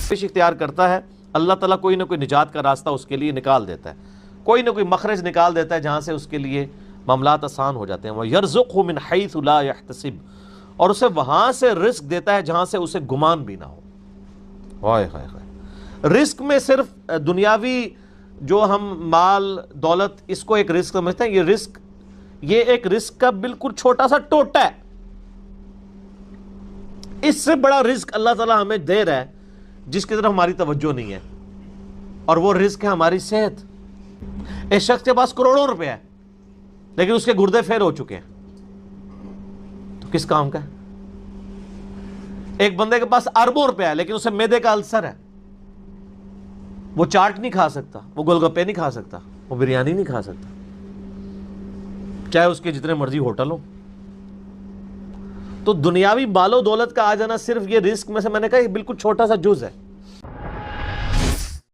کوشش اختیار کرتا ہے اللہ تعالیٰ کوئی نہ کوئی نجات کا راستہ اس کے لیے نکال دیتا ہے، کوئی نہ کوئی مخرج نکال دیتا ہے جہاں سے اس کے لیے معاملات آسان ہو جاتے ہیں۔ وَيَرْزُقْهُ مِنْ حَيْثُ لَا يَحْتَسِبُ، اور اسے وہاں سے رزق دیتا ہے جہاں سے اسے گمان بھی نہ ہو۔ ہائے ہائے ہائے، رزق میں صرف دنیاوی جو ہم مال دولت اس کو ایک رزق سمجھتے ہیں، یہ ایک رزق کا بالکل چھوٹا سا ٹوٹا ہے۔ اس سے بڑا رزق اللہ تعالیٰ ہمیں دے رہا ہے جس کی طرف ہماری توجہ نہیں ہے، اور وہ رزق ہے ہماری صحت۔ ایک شخص کے پاس کروڑوں روپے ہے لیکن اس کے گردے فیل ہو چکے ہیں، تو کس کام کا ہے؟ ایک بندے کے پاس اربوں روپے ہے لیکن اسے معدے کا السر ہے، وہ چاٹ نہیں کھا سکتا، وہ گول گپے نہیں کھا سکتا، وہ بریانی نہیں کھا سکتا، چاہے اس کے جتنے مرضی ہوٹل ہو۔ تو دنیاوی مال و دولت کا آ جانا صرف یہ رزق میں سے، میں نے کہا یہ بالکل چھوٹا سا جز ہے۔